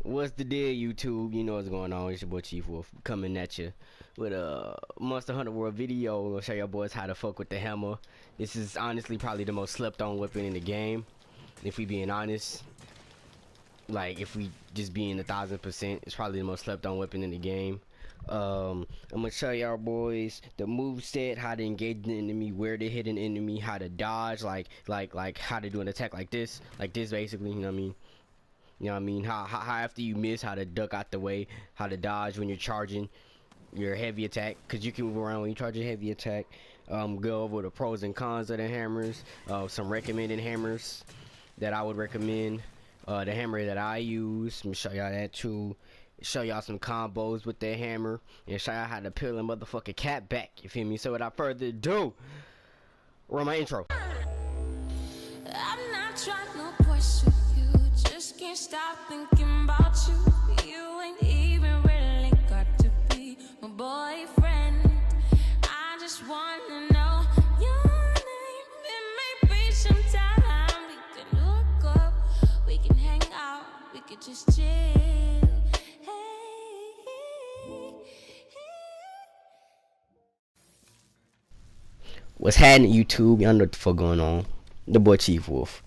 What's the deal, YouTube? You know what's going on. It's your boy Chief Wolf coming at you with a Monster Hunter World video. I'm gonna show y'all boys how to fuck with the hammer. This is honestly probably the most slept on weapon in the game. If we being honest, like if we just being 1000%, it's probably the most slept on weapon in the game. I'm gonna show y'all boys the move set, how to engage the enemy, where to hit an enemy, how to dodge, like how to do an attack like this basically. You know what I mean? You know what I mean? How after you miss, how to duck out the way, how to dodge when you're charging your heavy attack, because you can move around when you charge your heavy attack. Go over the pros and cons of the hammers, some recommended hammers that I would recommend, the hammer that I use. Let me show y'all that too. Show y'all some combos with that hammer, and show y'all how to peel a motherfucking cat back. You feel me? So without further ado, run my intro. I'm not trying to question you, just can't stop thinking about you. You ain't even really got to be my boyfriend. I just wanna know your name. It may be some time we can hook up, we can hang out, we could just chill. What's happening, YouTube? Y'all know what the fuck going on. The boy Chief Wolf.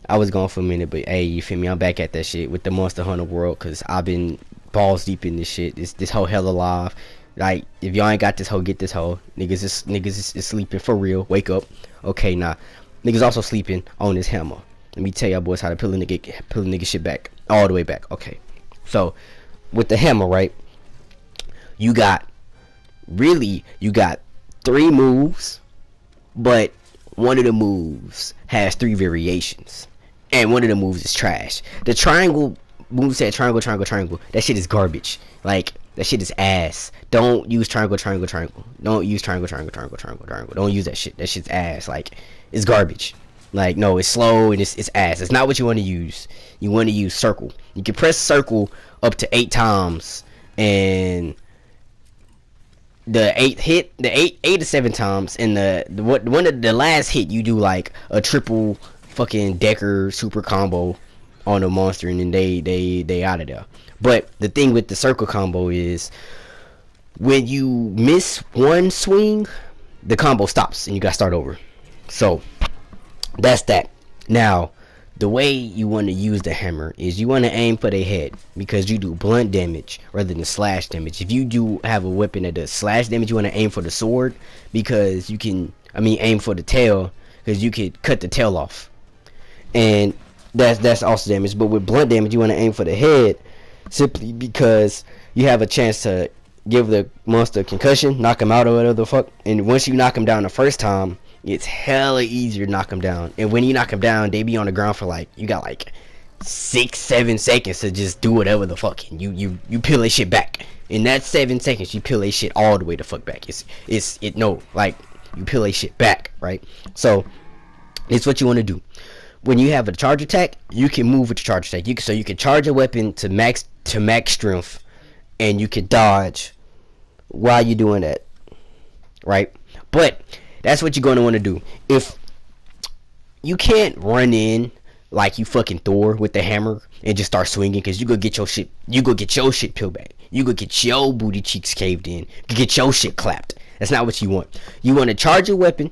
I was gone for a minute, but hey, you feel me? I'm back at that shit with the Monster Hunter World, cause I've been balls deep in this shit. This whole hell alive. Like, if y'all ain't got this hoe, get this hoe. Niggas is sleeping for real. Wake up. Okay, nah. Niggas also sleeping on this hammer. Let me tell y'all boys how to peel a nigga shit back, all the way back. Okay, so with the hammer, right? You got 3 moves. But one of the moves has 3 variations, and one of the moves is trash. The triangle move set, triangle. That shit is garbage. Like, that shit is ass. Don't use triangle. Don't use triangle. Don't use that shit. That shit's ass. Like, it's garbage. Like, no, it's slow and it's ass. It's not what you want to use. You want to use circle. You can press circle up to 8 times, and the 8 to 7 times, and the last hit you do like a triple fucking decker super combo on a monster, and then they out of there. But the thing with the circle combo is when you miss one swing, the combo stops and you gotta start over. So that's that. Now, the way you want to use the hammer is you want to aim for their head, because you do blunt damage rather than slash damage. If you do have a weapon that does slash damage, you want to aim for the sword, because you can, aim for the tail, because you could cut the tail off, and that's also damage. But with blunt damage, you want to aim for the head, simply because you have a chance to give the monster a concussion, knock him out or whatever the fuck. And once you knock him down the first time, it's hella easier to knock him down. And when you knock him down, they be on the ground for like, you got like 6-7 seconds to just do whatever the fuck, and you peel that shit back. In that 7 seconds, you peel that shit all the way the fuck back. You peel that shit back, right? So it's what you want to do. When you have a charge attack, you can move with the charge attack. So you can charge a weapon to max strength, and you can dodge while you're doing that, right? But that's what you're going to want to do. If you can't run in like you fucking Thor with the hammer and just start swinging, because you go get your shit peeled back. You go get your booty cheeks caved in. You get your shit clapped. That's not what you want. You want to charge your weapon,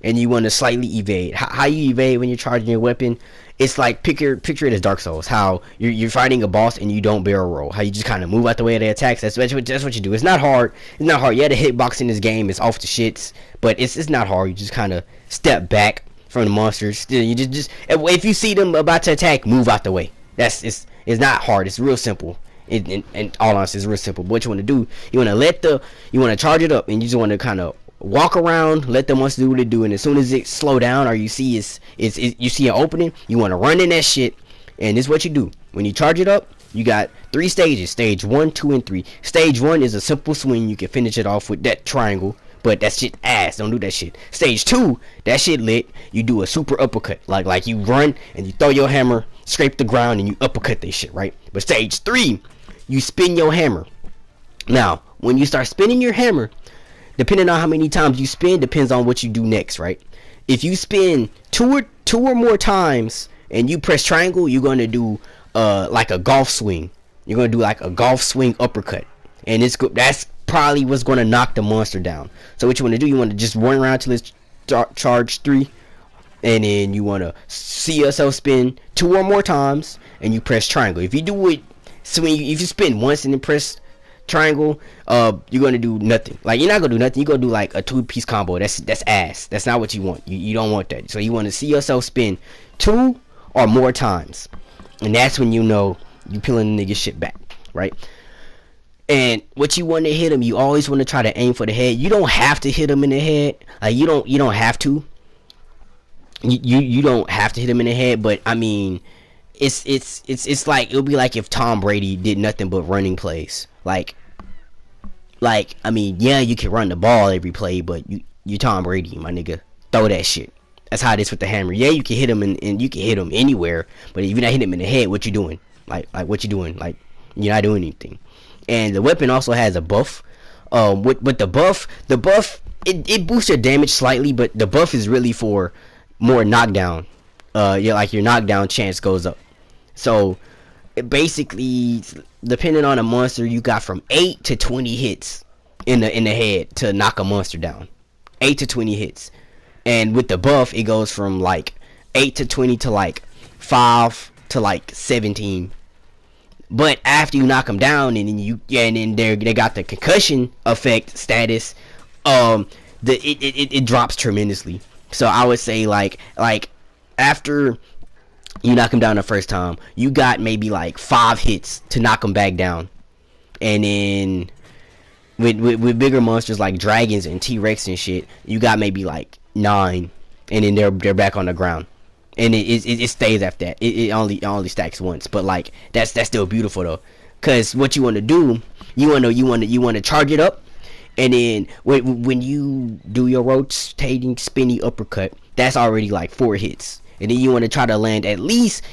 and you want to slightly evade. How you evade when you're charging your weapon? It's like, picture it as Dark Souls. How you're fighting a boss and you don't barrel roll. How you just kind of move out the way of their attacks. That's what you do. It's not hard. Yeah, the hitbox in this game is off the shits, but it's not hard. You just kind of step back from the monsters. You just if you see them about to attack, move out the way. It's not hard. It's real simple. In all honesty, it's real simple. But what you want to do, you want to charge it up, and you just want to kind of walk around, let the monster do what it do, and as soon as it slow down, or you see you see an opening, you want to run in that shit. And this is what you do. When you charge it up, you got 3 stages: stage 1, 2, and 3. Stage 1 is a simple swing. You can finish it off with that triangle, but that shit ass. Don't do that shit. Stage 2, that shit lit. You do a super uppercut, like you run and you throw your hammer, scrape the ground, and you uppercut that shit, right? But stage 3, you spin your hammer. Now, when you start spinning your hammer, depending on how many times you spin, depends on what you do next, right? If you spin two or more times and you press triangle, you're gonna do like a golf swing. you're gonna do like a golf swing uppercut, and that's probably what's gonna knock the monster down. So what you want to do, you want to just run around till it's charge 3, and then you want to see yourself spin 2 or more times, and you press triangle. If you do it, so if you spin once and then press triangle, you're gonna do nothing. Like, you're not gonna do nothing. You're gonna do like a 2-piece combo. That's ass. That's not what you want. You don't want that. So you want to see yourself spin 2 or more times, and that's when you know you peeling the nigga shit back, right? And what you want to hit him, you always want to try to aim for the head. You don't have to hit him in the head. Like, you don't have to. You don't have to hit him in the head, but I mean, it's like, it'll be like if Tom Brady did nothing but running plays. Like I mean, yeah, you can run the ball every play, but you Tom Brady, my nigga. Throw that shit. That's how it is with the hammer. Yeah, you can hit him and you can hit him anywhere, but if you're not hitting him in the head, what you doing? Like what you doing? Like, you're not doing anything. And the weapon also has a buff. With the buff, it boosts your damage slightly, but the buff is really for more knockdown. Like, your knockdown chance goes up. So it basically, depending on a monster, you got from 8 to 20 hits in the head to knock a monster down. 8 to 20 hits. And with the buff, it goes from like 8 to 20 to like 5 to like 17. But after you knock them down, and then they got the concussion effect status, it drops tremendously. So I would say like after you knock him down the first time, you got maybe like 5 hits to knock him back down. And then with bigger monsters like dragons and T-Rex and shit, you got maybe like 9, and then they're back on the ground. And it stays after that. It only stacks once, but like that's still beautiful though, cause what you want to do, you want to charge it up, and then when you do your rotating spinny uppercut, that's already like 4 hits, and then you want to try to land at least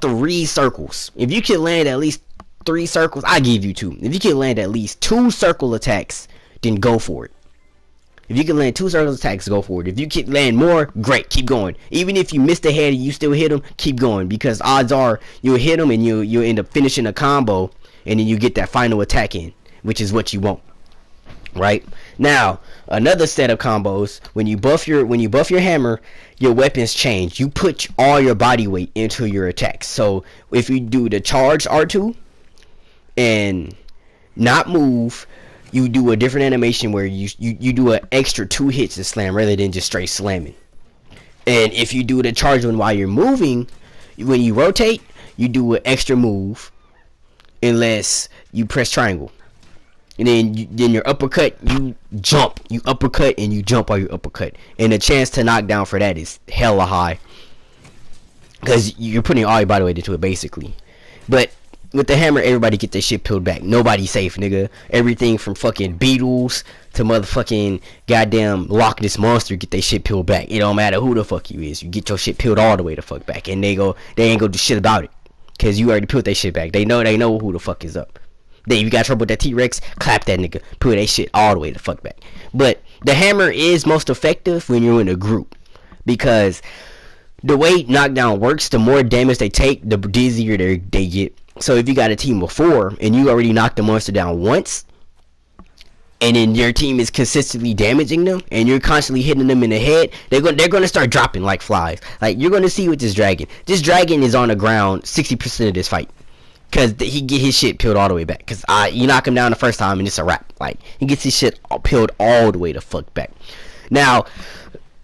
3 circles. If you can land at least 3 circles, I give you 2. If you can land at least 2 circle attacks, then go for it. If you can land 2 circle attacks, go for it. If you can land more, great, keep going. Even if you miss the head and you still hit him, keep going, because odds are you'll hit him and you'll end up finishing a combo, and then you get that final attack in, which is what you want. Right? Now, another set of combos, when you buff your hammer, your weapons change. You put all your body weight into your attacks. So if you do the charge R2 and not move, you do a different animation where you do an extra 2 hits and slam rather than just straight slamming. And if you do the charge one while you're moving, when you rotate, you do an extra move unless you press triangle. And then your uppercut, you jump, you uppercut, and you jump while you uppercut. And the chance to knock down for that is hella high, because you're putting all your body weight into it basically. But with the hammer, everybody get their shit peeled back. Nobody's safe, nigga. Everything from fucking beetles to motherfucking goddamn Loch Ness Monster get their shit peeled back. It don't matter who the fuck you is. You get your shit peeled all the way the fuck back. And they ain't gonna do shit about it, cause you already peeled their shit back. They know who the fuck is up. Then if you got trouble with that T-Rex, clap that nigga. Peel that shit all the way the fuck back. But the hammer is most effective when you're in a group, because the way knockdown works, the more damage they take, the dizzier they get. So if you got a team of 4 and you already knocked the monster down once, and then your team is consistently damaging them, and you're constantly hitting them in the head, they're gonna start dropping like flies. Like, you're gonna see with this dragon. This dragon is on the ground 60% of this fight, cause he get his shit peeled all the way back. Cause you knock him down the first time and it's a wrap. Like, he gets his shit peeled all the way the fuck back. Now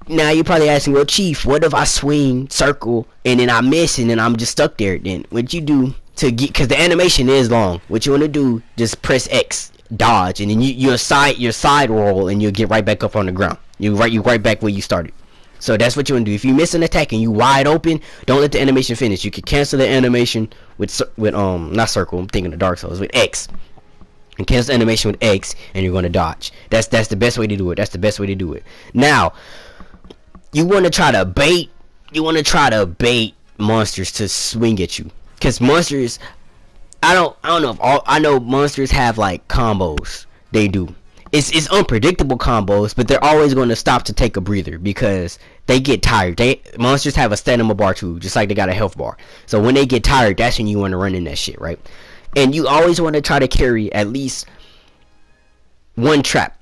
you're probably asking, well, Chief, what if I swing circle and then I miss and then I'm just stuck there? Then what you do to get, because the animation is long, what you want to do, just press X, dodge, and then you side roll, and you'll get right back up on the ground. You right back where you started. So that's what you want to do. If you miss an attack and you wide open, don't let the animation finish. You can cancel the animation with not circle, I'm thinking of Dark Souls, with X. And cancel the animation with X, and you're going to dodge. That's the best way to do it. Now, you want to try to bait monsters to swing at you. Cause monsters, I don't know if I know monsters have like combos. They do. it's unpredictable combos, but they're always going to stop to take a breather because they get tired. Monsters have a stamina bar too, just like they got a health bar. So when they get tired, that's when you want to run in that shit, right? And you always want to try to carry at least one trap.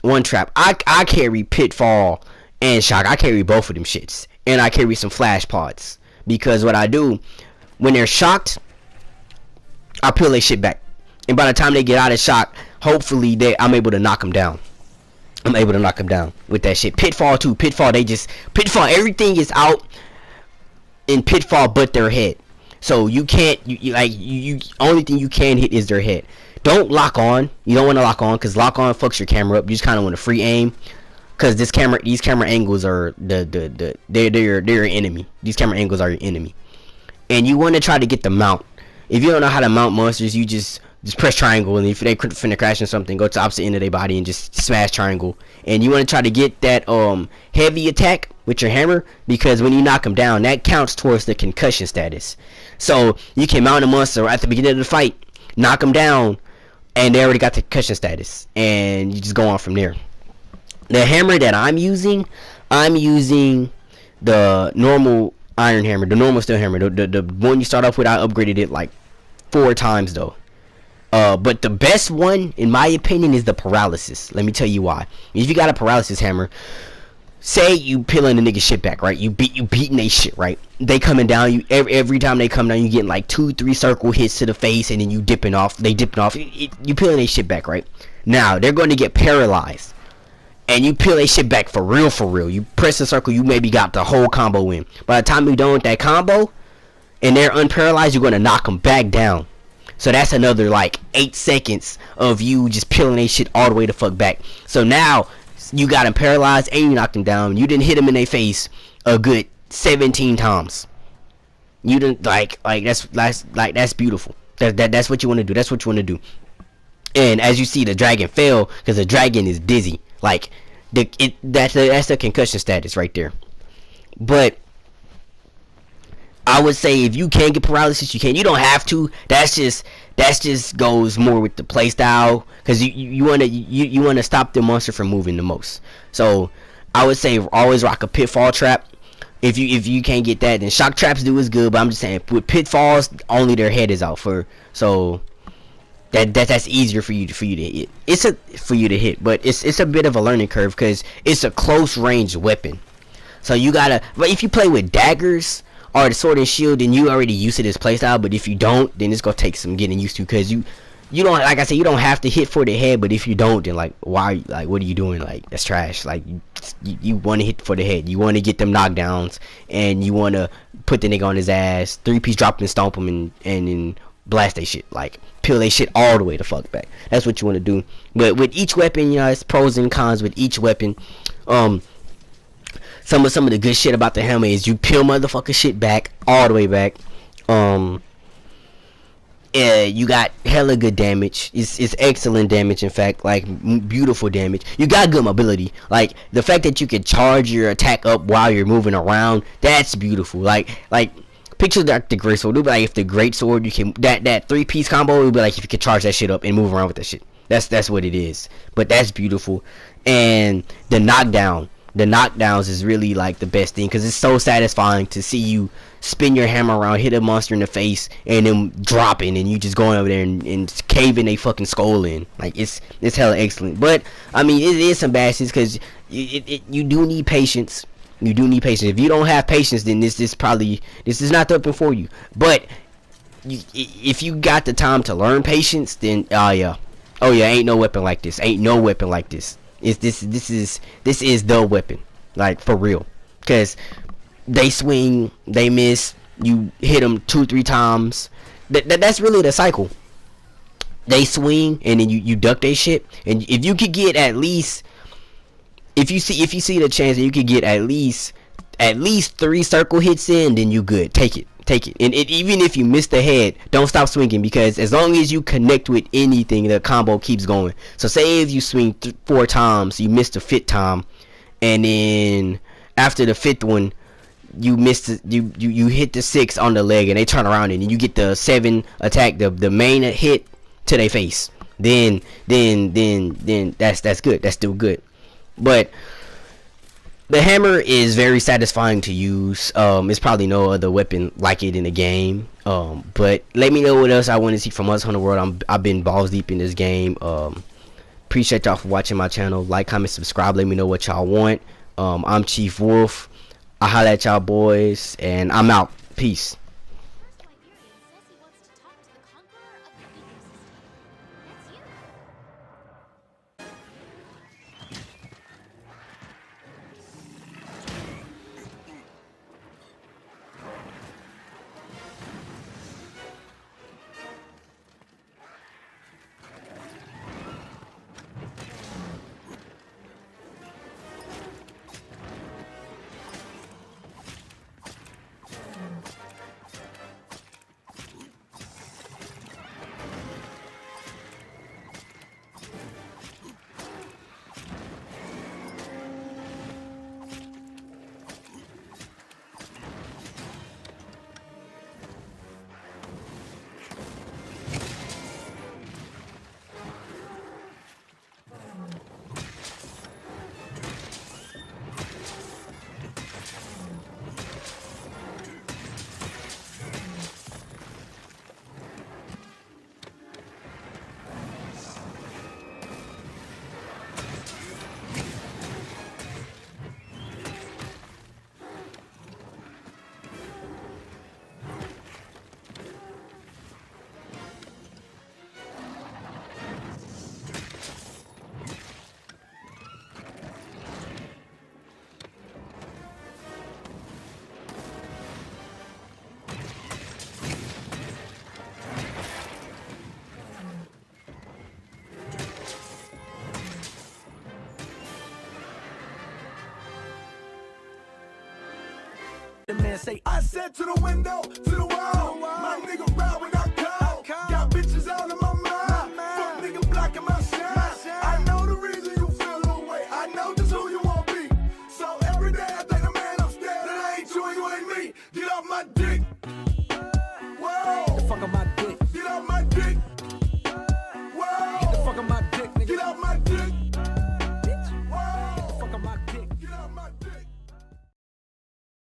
I carry Pitfall and Shock. I carry both of them shits, and I carry some flash pods because what I do when they're shocked, I peel their shit back, and by the time they get out of shock, hopefully I'm able to knock them down. I'm able to knock them down with that shit. Pitfall too. Pitfall, everything is out in Pitfall but their head. So you can't, you only thing you can hit is their head. Don't lock on. You don't want to lock on because lock on fucks your camera up. You just kind of want to free aim because these camera angles are they're your enemy. These camera angles are your enemy, and you want to try to get the mount. If you don't know how to mount monsters, you just press triangle, and if they finna crash or something, go to the opposite end of their body and just smash triangle. And you want to try to get that heavy attack with your hammer, because when you knock them down, that counts towards the concussion status. So you can mount a monster at the beginning of the fight, knock them down, and they already got the concussion status, and you just go on from there. The hammer that I'm using the normal iron hammer, the normal steel hammer, the one you start off with. I upgraded it like 4 times though. But the best one, in my opinion, is the paralysis. Let me tell you why. If you got a paralysis hammer, say you peeling the nigga shit back, right? You beating they shit, right? They coming down. You every time they come down, you getting like 2-3 circle hits to the face, and then you dipping off. They dipping off. You peeling they shit back, right? Now they're going to get paralyzed, and you peel they shit back for real, for real. You press the circle, you maybe got the whole combo in. By the time you're done with that combo, and they're unparalyzed, you're going to knock them back down. So that's another like 8 seconds of you just peeling they shit all the way the fuck back. So now you got them paralyzed and you knocked them down. You didn't hit them in their face a good 17 times. You didn't like that's beautiful. That's what you want to do. That's what you want to do. And as you see, the dragon fell because the dragon is dizzy. Like that's the concussion status right there. But I would say if you can get paralysis, you can. You don't have to. That's just goes more with the playstyle, because you wanna stop the monster from moving the most. So I would say always rock a pitfall trap. If you can't get that, then shock traps do is good. But I'm just saying with pitfalls, only their head is out for. So that's easier for you to hit. For you to hit, but it's a bit of a learning curve because it's a close range weapon. So you gotta. But if you play with daggers or the sword and shield, then you already used to this playstyle. But if you don't, then it's gonna take some getting used to, because you don't, like I said, you don't have to hit for the head. But if you don't, then like why, like what are you doing? Like that's trash. Like you want to hit for the head. You want to get them knockdowns, and you want to put the nigga on his ass, 3-piece drop him and stomp him, and then blast they shit, like peel they shit all the way the fuck back. That's what you want to do. But with each weapon, you know, it's pros and cons with each weapon. Some of the good shit about the helmet is you peel motherfucker shit back all the way back. You got hella good damage. It's excellent damage, in fact, like beautiful damage. You got good mobility. Like the fact that you can charge your attack up while you're moving around, that's beautiful. Like picture like the great sword. It'll be like if the great sword, you can that 3-piece combo, it would be like if you could charge that shit up and move around with that shit. That's what it is. But that's beautiful. And the knockdowns is really like the best thing, because it's so satisfying to see you spin your hammer around, hit a monster in the face, and then dropping, and you just going over there and caving a fucking skull in. Like it's hella excellent. But I mean, it is some bastards, because you do need patience. You do need patience. If you don't have patience, then this is not the weapon for you. But if you got the time to learn patience, then ain't no weapon like this. Ain't no weapon like this. This is the weapon, like for real, because they swing, they miss, you hit them 2-3 times. That's really the cycle. They swing and then you duck their shit, and if you could get at least, if you see the chance that you could get at least 3 circle hits in, then you good. Take it. And even if you miss the head, don't stop swinging, because as long as you connect with anything, the combo keeps going. So say if you swing 4 times, you miss the 5th time, and then after the 5th one, you hit the 6 on the leg, and they turn around, and you get the 7 attack, the main hit to their face. then that's good. That's still good. But the hammer is very satisfying to use. It's probably no other weapon like it in the game. But let me know what else I want to see from us on the world. I've been balls deep in this game. Appreciate y'all for watching my channel. Like, comment, subscribe. Let me know what y'all want. I'm Chief Wolf. I holla at y'all boys, and I'm out. Peace. The man say, I said to the window, to the wall, my nigga ride when I call. Got bitches out of my mind, fuck nigga blocking my shine. I know the reason you feel the way, I know just who you want to be. So every day I think the man upstairs, that ain't you and you ain't me. Get off my dick.